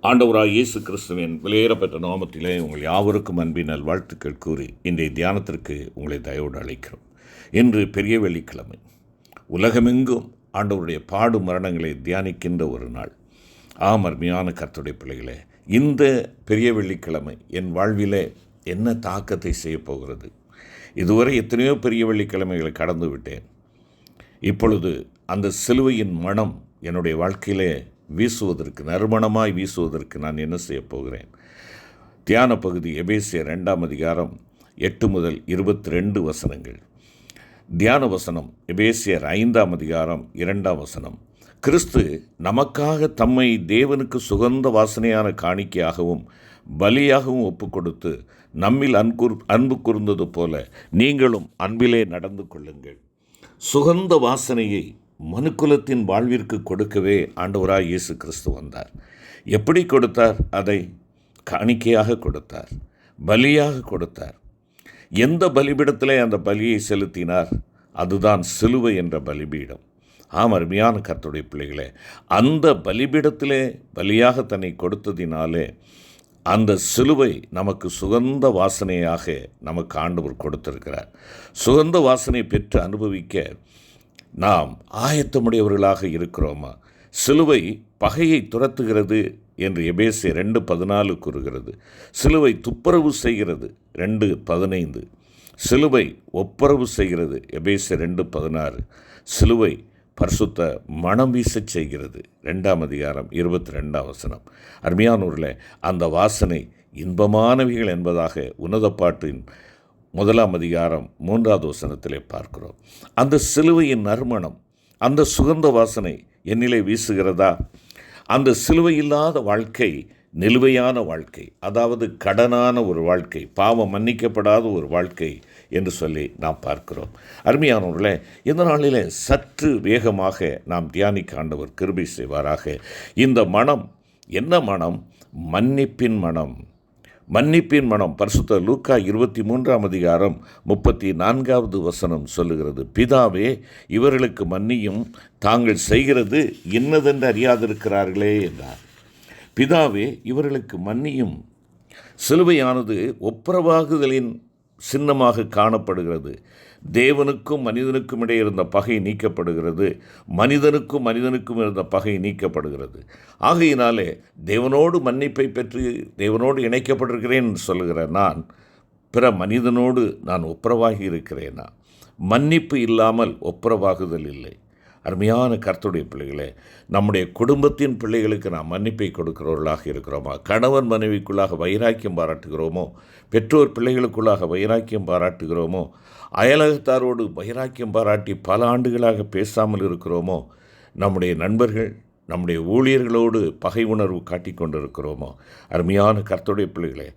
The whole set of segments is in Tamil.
ஆண்டவராய் இயேசு கிறிஸ்துவின் விலையேறப்பெற்ற நாமத்திலே உங்கள் யாவருக்கும் அன்பின் நல்வாழ்த்துக்கள் கூறி இன்றைய தியானத்திற்கு உங்களை தயவோடு அழைக்கிறோம். இன்று பெரிய வெள்ளிக்கிழமை. உலகமெங்கும் ஆண்டவருடைய பாடு மரணங்களை தியானிக்கின்ற ஒரு நாள். அருமையான கர்த்தருடைய பிள்ளைகளே, இந்த பெரிய வெள்ளிக்கிழமை என் வாழ்விலே என்ன தாக்கத்தை செய்ய போகிறது? இதுவரை எத்தனையோ பெரிய வெள்ளிக்கிழமைகளை கடந்து விட்டேன். இப்பொழுது அந்த சிலுவையின் மனம் என்னுடைய வாழ்க்கையிலே வீசுவதற்கு, நறுமணமாய் வீசுவதற்கு நான் என்ன செய்ய போகிறேன்? தியான பகுதி எபேசியர் 2ஆம் அதிகாரம் 8 முதல் 22 வசனங்கள். தியான வசனம் எபேசியர் 5ஆம் அதிகாரம் 2ஆம் வசனம். கிறிஸ்து நமக்காக தம்மை தேவனுக்கு சுகந்த வாசனையான காணிக்கையாகவும் பலியாகவும் ஒப்பு கொடுத்து நம்மில் அன்பு கூர்ந்தது போல நீங்களும் அன்பிலே நடந்து கொள்ளுங்கள். சுகந்த வாசனையை மனுக்குலத்தின் வாழ்விற்கு கொடுக்கவே ஆண்டவராய் இயேசு கிறிஸ்து வந்தார். எப்படி கொடுத்தார்? அதை காணிக்கையாக கொடுத்தார், பலியாக கொடுத்தார். எந்த பலிபீடத்திலே அந்த பலியை செலுத்தினார்? அதுதான் சிலுவை என்ற பலிபீடம். அருமையான கர்த்தருடைய பிள்ளைகளே, அந்த பலிபீடத்திலே பலியாக தன்னை கொடுத்ததினாலே அந்த சிலுவை நமக்கு சுகந்த வாசனையாக நமக்கு ஆண்டவர் கொடுத்திருக்கிறார். சுகந்த வாசனை பெற்று அனுபவிக்க நாம் ஆயத்தமுடையவர்களாக இருக்கிறோமா? சிலுவை பகையை துரத்துகிறது என்று எபேசியர் 2:14 கூறுகிறது. சிலுவை துப்புரவு செய்கிறது 2:15. சிலுவை ஒப்புரவு செய்கிறது எபேசியர் 2:16. சிலுவை பரிசுத்த மனம் வீசச் செய்கிறது 2ஆம் அதிகாரம் 22ஆம் வசனம். அருமையானவர்களே, அந்த வாசனை இன்பமானவைகள் என்பதாக உன்னத பாட்டின் 1ஆம் அதிகாரம் 3ஆவது வசனத்திலே பார்க்கிறோம். அந்த சிலுவையின் நறுமணம், அந்த சுகந்த வாசனை என்னிலே வீசுகிறதா? அந்த சிலுவை இல்லாத வாழ்க்கை நிலுவையான வாழ்க்கை, அதாவது கடனான ஒரு வாழ்க்கை, பாவம் மன்னிக்கப்படாத ஒரு வாழ்க்கை என்று சொல்லி நாம் பார்க்கிறோம். அருமையானவர்களே, இந்த நாளிலே சற்று வேகமாக நாம் தியானிக்க ஆண்டவர் கிருபை செய்வாராக. இந்த மனம் என்ன மனம்? மன்னிப்பின் மனம். மன்னிப்பின் மனம். பரிசுத்த லூக்கா 23ஆம் அதிகாரம் 34ஆவது வசனம் சொல்லுகிறது, பிதாவே இவர்களுக்கு மன்னியும், தாங்கள் செய்கிறது இன்னதென்று அறியாதிருக்கிறார்களே என்றார். பிதாவே இவர்களுக்கு மன்னியும். சிலுவையானது ஒப்புரவாகுதலின் சின்னமாக காணப்படுகிறது. தேவனுக்கும் மனிதனுக்கும் இடையே இருந்த பகை நீக்கப்படுகிறது. மனிதனுக்கும் இருந்த பகை நீக்கப்படுகிறது. ஆகையினாலே தேவனோடு மன்னிப்பை பெற்று தேவனோடு இணைக்கப்பட்டிருக்கிறேன் சொல்லுகிற நான் பிற மனிதனோடு நான் ஒப்புரவாகி இருக்கிறேனா? மன்னிப்பு இல்லாமல் ஒப்புரவாகுதல் இல்லை. அருமையான கர்த்தருடைய பிள்ளைகளே, நம்முடைய குடும்பத்தின் பிள்ளைகளுக்கு நாம் மன்னிப்பை கொடுக்கிறவர்களாக இருக்கிறோமா? கணவன் மனைவிக்குள்ளாக வைராக்கியம் பாராட்டுகிறோமோ? பெற்றோர் பிள்ளைகளுக்குள்ளாக வைராக்கியம் பாராட்டுகிறோமோ? அயலகத்தாரோடு வைராக்கியம் பாராட்டி பல ஆண்டுகளாக பேசாமல் இருக்கிறோமோ? நம்முடைய நண்பர்கள், நம்முடைய ஊழியர்களோடு பகை உணர்வு காட்டிக்கொண்டிருக்கிறோமோ? அருமையான கர்த்தருடைய பிள்ளைகளே,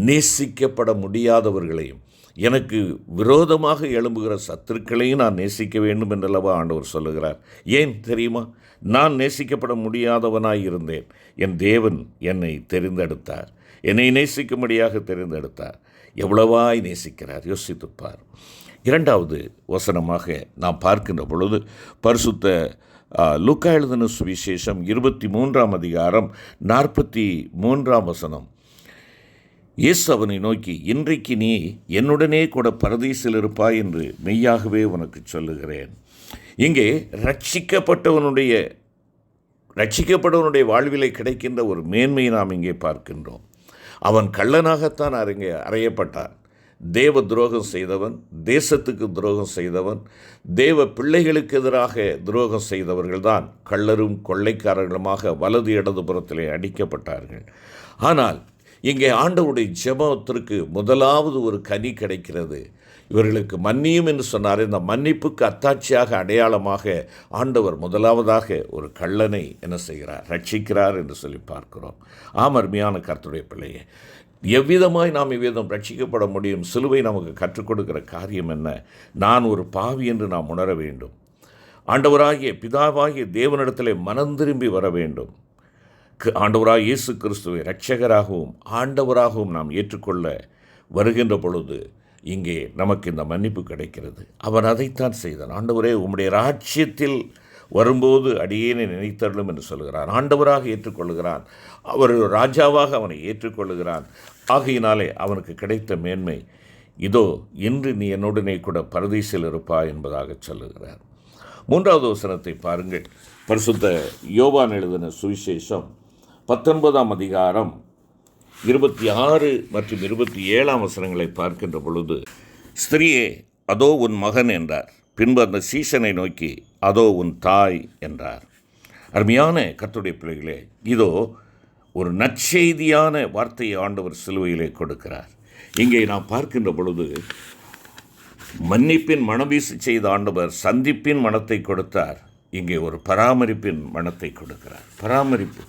நேசிக்கப்பட முடியாதவர்களையும் எனக்கு விரோதமாக எழும்புகிற சத்துருக்களையும் நான் நேசிக்க வேண்டும் என்றல்லவா ஆண்டவர் சொல்லுகிறார். ஏன் தெரியுமா? நான் நேசிக்கப்பட முடியாதவனாய் இருந்தேன். என் தேவன் என்னை தெரிந்தெடுத்தார், என்னை நேசிக்கும்படியாக தெரிந்தெடுத்தார். எவ்வளவாய் நேசிக்கிறார் யோசித்துப்பார். 2வது வசனமாக நாம் பார்க்கின்ற பொழுது பரிசுத்த லூக்கா எழுதின சுவிசேஷம் 23ஆம் அதிகாரம் 43ஆம் வசனம். இயேசு அவனை நோக்கி, இன்றைக்கு நீ என்னுடனே கூட பரதீசில் இருப்பாய் என்று மெய்யாகவே உனக்கு சொல்லுகிறேன். இங்கே ரட்சிக்கப்பட்டவனுடைய வாழ்விலே கிடைக்கின்ற ஒரு மேன்மையை நாம் இங்கே பார்க்கின்றோம். அவன் கள்ளனாகத்தான் அறையப்பட்டான். தேவ துரோகம் செய்தவன், தேசத்துக்கு துரோகம் செய்தவன், தேவ பிள்ளைகளுக்கு எதிராக துரோகம் செய்தவர்கள்தான் கள்ளரும் கொள்ளைக்காரர்களுமாக வலது இடதுபுறத்திலே அடிக்கப்பட்டார்கள். ஆனால் இங்கே ஆண்டவருடைய ஜெபத்திற்கு முதலாவது ஒரு கனி கிடைக்கிறது. இவர்களுக்கு மன்னியும் என்று சொன்னார். இந்த மன்னிப்புக்கு அத்தாட்சியாக, அடையாளமாக ஆண்டவர் முதலாவதாக ஒரு கள்ளனை என்ன செய்கிறார்? ரட்சிக்கிறார் என்று சொல்லி பார்க்கிறோம். அருமையான கர்த்தருடைய பிள்ளையே, எவ்விதமாய் நாம் இவ்விதம் ரட்சிக்கப்பட முடியும்? சிலுவை நமக்கு கற்றுக் கொடுக்கிற காரியம் என்ன? நான் ஒரு பாவி என்று நாம் உணர வேண்டும். ஆண்டவராகிய பிதாவாகிய தேவனிடத்திலே மனம் திரும்பி வர வேண்டும். ஆண்டவராக இயேசு கிறிஸ்துவை இரட்சகராகவும் ஆண்டவராகவும் நாம் ஏற்றுக்கொள்ள வருகின்ற பொழுது இங்கே நமக்கு இந்த மன்னிப்பு கிடைக்கிறது. அவன் அதைத்தான் செய்தான். ஆண்டவரே, உம்முடைய ராஜ்யத்தில் வரும்போது அடியேனை நினைத்தருளும் என்று சொல்கிறான். ஆண்டவராக ஏற்றுக்கொள்கிறான். அவர் ராஜாவாக அவனை ஏற்றுக்கொள்கிறான். ஆகையினாலே அவனுக்கு கிடைத்த மேன்மை, இதோ இன்று நீ என்னுடனே கூட பரதீசில் இருப்பாய் என்பதாக சொல்லுகிறார். 3வது வசனத்தை பாருங்கள். பரிசுத்த யோவான் எழுதின சுவிசேஷம் 19ஆம் அதிகாரம் 26 மற்றும் 27ஆம் வசனங்களை பார்க்கின்ற பொழுது, ஸ்திரியே அதோ உன் மகன் என்றார். பின்பு அந்த சீசனை நோக்கி அதோ உன் தாய் என்றார். அருமையான கர்த்தருடைய பிள்ளைகளே, இதோ ஒரு நற்செய்தியான வார்த்தையை ஆண்டவர் சிலுவையிலே கொடுக்கிறார். இங்கே நாம் பார்க்கின்ற பொழுது மன்னிப்பின் மனவீசு செய்த ஆண்டவர் சந்திப்பின் மனத்தை கொடுத்தார். இங்கே ஒரு பராமரிப்பின் மனத்தை கொடுக்கிறார். பராமரிப்பு,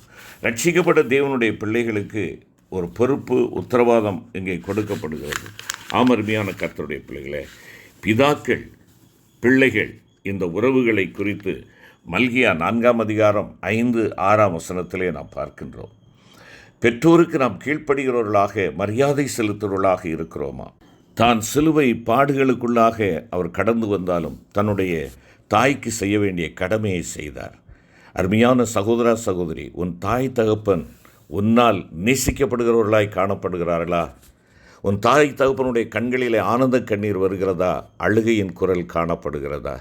ரட்சிக்கப்பட்ட தேவனுடைய பிள்ளைகளுக்கு ஒரு பொறுப்பு, உத்தரவாதம் இங்கே கொடுக்கப்படுகிறது. அருமையான கர்த்தருடைய பிள்ளைகளே, பிதாக்கள் பிள்ளைகள் இந்த உறவுகளை குறித்து மல்கியா 4ஆம் அதிகாரம் 5, 6ஆம் வசனத்திலே நாம் பார்க்கின்றோம். பெற்றோருக்கு நாம் கீழ்ப்படுகிறவர்களாக, மரியாதை செலுத்துவர்களாக இருக்கிறோமா? தான் சிலுவை பாடுகளுக்குள்ளாக அவர் கடந்து வந்தாலும் தன்னுடைய தாய்க்கு செய்ய வேண்டிய கடமையை செய்தார். அருமையான சகோதரா சகோதரி, உன் தாய் தகப்பன் உன்னால் நேசிக்கப்படுகிறவர்களாய் காணப்படுகிறார்களா? உன் தாய் தகப்பனுடைய கண்களிலே ஆனந்த கண்ணீர் வருகிறதா? அழுகையின் குரல் காணப்படுகிறதா?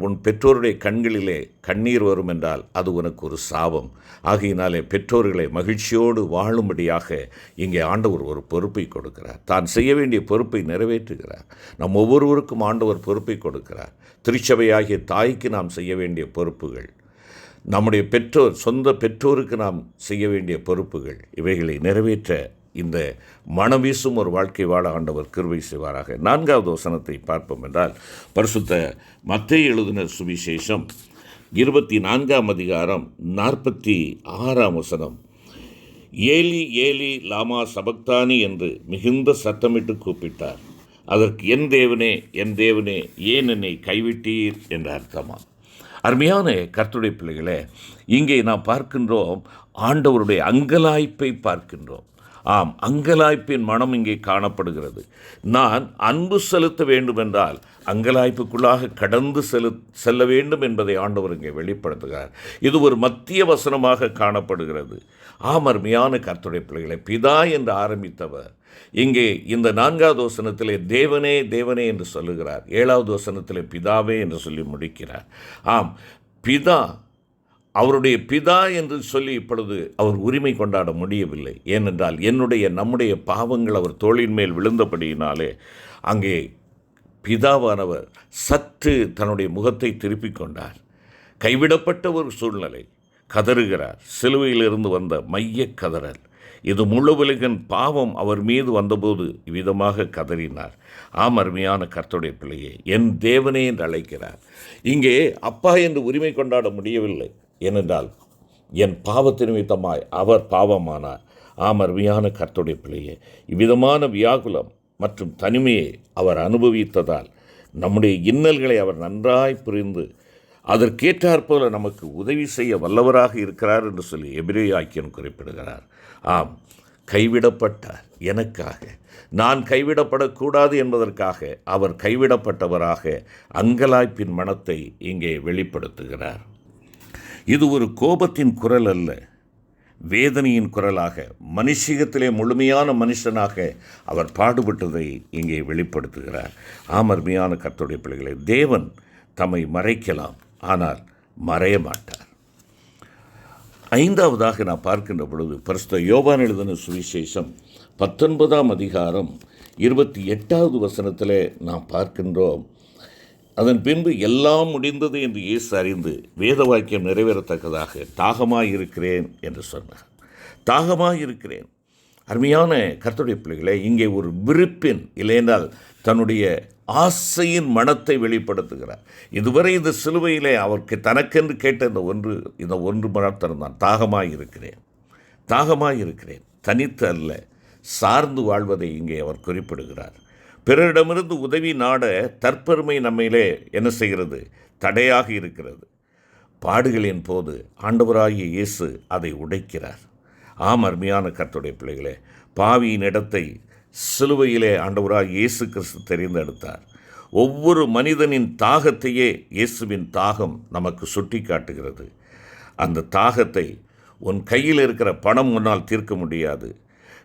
உன் பெற்றோருடைய கண்களிலே கண்ணீர் வரும் என்றால் அது உனக்கு ஒரு சாபம். ஆகையினாலே பெற்றோர்களை மகிழ்ச்சியோடு வாழும்படியாக இங்கே ஆண்டவர் ஒரு பொறுப்பை கொடுக்கிறார். தான் செய்ய வேண்டிய பொறுப்பை நிறைவேற்றுகிறார். நம் ஒவ்வொருவருக்கும் ஆண்டவர் பொறுப்பை கொடுக்கிறார். திருச்சபையாகிய தாய்க்கு நாம் செய்ய வேண்டிய பொறுப்புகள், நம்முடைய சொந்த பெற்றோருக்கு நாம் செய்ய வேண்டிய பொறுப்புகள், இவைகளை நிறைவேற்ற இந்த மனம் வீசும் ஒரு வாழ்க்கை வாழ ஆண்டவர் கிருபை செய்வாராக. 4வது வசனத்தை பார்ப்போம் என்றால், பரிசுத்த மத்தேயு எழுதின சுவிசேஷம் 24ஆம் அதிகாரம் 46ஆம் வசனம், ஏலி ஏலி லாமா சபக்தானி என்று மிகுந்த சத்தமிட்டு கூப்பிட்டார். அதற்கு என் தேவனே என் தேவனே ஏன் என்னை கைவிட்டீர் என்ற அர்த்தமா? அருமையான கர்த்தருடைய பிள்ளைகளே, இங்கே நாம் பார்க்கின்றோம் ஆண்டவருடைய அங்கலாய்ப்பை பார்க்கின்றோம். ஆம், அங்கலாய்ப்பின் மனம் இங்கே காணப்படுகிறது. நான் அன்பு செலுத்த வேண்டுமென்றால் அங்கலாய்ப்புக்குள்ளாக கடந்து செல்ல வேண்டும் என்பதை ஆண்டவர் இங்கே வெளிப்படுத்துகிறார். இது ஒரு மத்திய வசனமாக காணப்படுகிறது. அருமையான கர்த்தருடைய பிள்ளைகளை, பிதா என்று ஆரம்பித்தவர் இங்கே இந்த 4வது வசனத்திலே தேவனே தேவனே என்று சொல்லுகிறார். 7வது வசனத்திலே பிதாவே என்று சொல்லி முடிக்கிறார். பிதா, அவருடைய பிதா என்று சொல்லி இப்பொழுது அவர் உரிமை கொண்டாட முடியவில்லை. ஏனென்றால் நம்முடைய பாவங்கள் அவர் தோளின் மேல் விழுந்தபடியினாலே அங்கே பிதாவானவர் சற்று தன்னுடைய முகத்தை திருப்பிக் கொண்டார். கைவிடப்பட்ட ஒரு சூழ்நிலை, கதறுகிறார். சிலுவையிலிருந்து வந்த மைய கதறல், இது முழு உலகின் பாவம் அவர் மீது வந்தபோது இவ்விதமாக கதறினார். அருமையான கர்த்தருடைய பிள்ளையே, என் தேவனே என்று அழைக்கிறார். இங்கே அப்பா என்று உரிமை கொண்டாட முடியவில்லை. ஏனென்றால் என் பாவத்து நிமித்தமாய் அவர் பாவமானார். அருமையான கர்த்தருடைய பிள்ளையே, இவ்விதமான வியாகுலம் மற்றும் தனிமையை அவர் அனுபவித்ததால் நம்முடைய இன்னல்களை அவர் நன்றாய் புரிந்து அதற்கேற்றாற்போல நமக்கு உதவி செய்ய வல்லவராக இருக்கிறார் என்று சொல்லி எபிரேயாக்கியன் குறிப்பிடுகிறார். கைவிடப்பட்டார் எனக்காக, நான் கைவிடப்படக்கூடாது என்பதற்காக அவர் கைவிடப்பட்டவராக அங்கலாய்ப்பின் மனத்தை இங்கே வெளிப்படுத்துகிறார். இது ஒரு கோபத்தின் குரல் அல்ல, வேதனையின் குரலாக, மனுஷிகத்திலே முழுமையான மனுஷனாக அவர் பாடுபட்டதை இங்கே வெளிப்படுத்துகிறார். அருமையான கர்த்தருடைய பிள்ளைகளை, தேவன் தம்மை மறைக்கலாம், ஆனால் மறைய மாட்டார். 5வதாக நான் பார்க்கின்ற பொழுது பரிசுத்த யோவான் எழுதின சுவிசேஷம் 19ஆம் அதிகாரம் 28வது வசனத்தில் நாம் பார்க்கின்றோம். அதன் பின்பு எல்லாம் முடிந்தது என்று இயேசு அறிந்து வேத வாக்கியம் நிறைவேறத்தக்கதாக தாகமாயிருக்கிறேன் என்று சொன்னார். தாகமாயிருக்கிறேன். அருமையான கர்த்தருடைய பிள்ளைகளை, இங்கே ஒரு விருப்பின், இல்லையென்றால் தன்னுடைய ஆசையின் மனத்தை வெளிப்படுத்துகிறார். இதுவரை இந்த சிலுவையிலே அவருக்கு தனக்கென்று கேட்ட இந்த ஒன்று மனத்திருந்தான். தாகமாயிருக்கிறேன், தாகமாயிருக்கிறேன். தனித்து அல்ல, சார்ந்து வாழ்வதை இங்கே அவர் குறிப்பிடுகிறார். பிறரிடமிருந்து உதவி நாட தற்பெருமை நம்மையிலே என்ன செய்கிறது? தடையாக இருக்கிறது. பாடுகளின் போது ஆண்டவராகிய இயேசு அதை உடைக்கிறார். அருமையான கர்த்தருடைய பிள்ளைகளே, பாவியின் இடத்தை சிலுவையிலே ஆண்டவராகிய இயேசு கிறிஸ்து தெரிந்தெடுத்தார். ஒவ்வொரு மனிதனின் தாகத்தையே இயேசுவின் தாகம் நமக்கு சுட்டி காட்டுகிறது. அந்த தாகத்தை உன் கையில் இருக்கிற பணம் உன்னால் தீர்க்க முடியாது.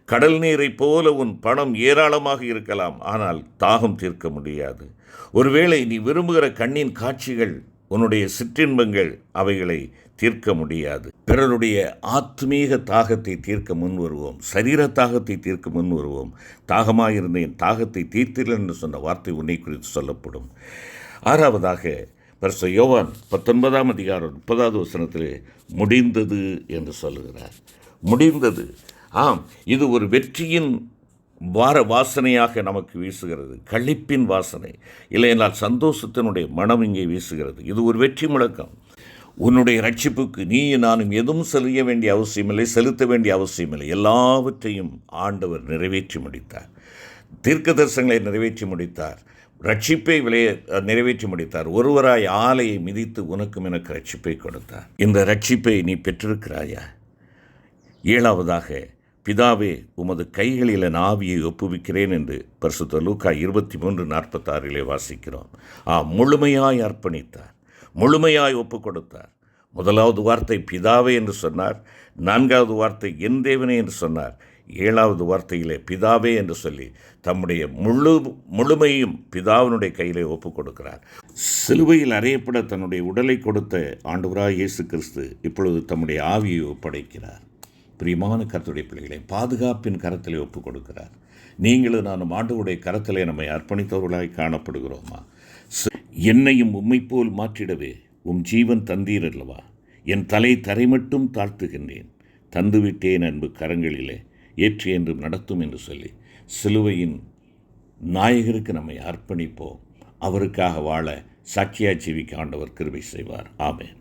கடல் நீரை போல உன் பணம் ஏராளமாக இருக்கலாம், ஆனால் தாகம் தீர்க்க முடியாது. ஒருவேளை நீ விரும்புகிற கண்ணின் காட்சிகள், உன்னுடைய சிற்றின்பங்கள் அவைகளை தீர்க்க முடியாது. பிறருடைய ஆத்மீக தாகத்தை தீர்க்க முன் வருவோம், சரீர தாகத்தை தீர்க்க முன் வருவோம். தாகமாயிருந்த என் தாகத்தை தீர்த்தீர்கள் என்று சொன்ன வார்த்தை உன்னை குறித்து சொல்லப்படும். ஆறாவதாக பரிசுத்த யோவான் 19ஆம் அதிகாரம் 30வது வசனத்திலே முடிந்தது என்று சொல்லுகிறார். முடிந்தது. ஆம், இது ஒரு வெற்றியின் வாசனையாக நமக்கு வீசுகிறது. களிப்பின் வாசனை, இல்லையென்றால் சந்தோஷத்தினுடைய மனம் இங்கே வீசுகிறது. இது ஒரு வெற்றி முழக்கம். உன்னுடைய ரட்சிப்புக்கு நீ நானும் எதுவும் செலுத்த வேண்டிய அவசியமில்லை, செலுத்த வேண்டிய அவசியமில்லை. எல்லாவற்றையும் ஆண்டவர் நிறைவேற்றி முடித்தார். தீர்க்க தரிசனங்களை நிறைவேற்றி முடித்தார். ரட்சிப்பை நிறைவேற்றி முடித்தார். ஒருவராய் ஆலையை மிதித்து உனக்கும் எனக்கு ரட்சிப்பை கொடுத்தார். இந்த ரட்சிப்பை நீ பெற்றிருக்கிறாயா? ஏழாவதாக, பிதாவே உமது கைகளில் என் ஆவியை ஒப்புவிக்கிறேன் என்று பரிசுத்த லூக்கா 23:46 வாசிக்கிறோம். முழுமையாய் அர்ப்பணித்தார், முழுமையாய் ஒப்பு கொடுத்தார். முதலாவது வார்த்தை பிதாவே என்று சொன்னார், 4வது வார்த்தை என் தேவனே என்று சொன்னார், 7வது வார்த்தையிலே பிதாவே என்று சொல்லி தம்முடைய முழுமையும் பிதாவினுடைய கையிலே ஒப்பு கொடுக்கிறார். சிலுவையில் அறையப்பட தன்னுடைய உடலை கொடுத்த ஆண்டவராய் இயேசு கிறிஸ்து இப்பொழுது தம்முடைய ஆவியை ஒப்படைக்கிறார். பிரியமான கர்த்தருடைய பிள்ளைகளை பாதுகாப்பின் கரத்திலே ஒப்புக் கொடுக்கிறார். நீங்களும் நானும் ஆண்டவருடைய கரத்திலே நம்மை அர்ப்பணித்தவர்களாய் காணப்படுகிறோமா? என்னையும் உம்மை போல் மாற்றிடவே ஜீவன் தந்தீர் அல்லவா? என் தலை தரை மட்டும் தாழ்த்துகின்றேன், தந்துவிட்டேன் அன்பு கரங்களிலே ஏற்றி என்றும் நடத்தும் என்று சொல்லி சிலுவையின் நாயகருக்கு நம்மை அர்ப்பணிப்போம். அவருக்காக வாழ சாட்சியாய் ஜீவிக்க ஆண்டவர் கிருபை செய்வார். ஆமென்.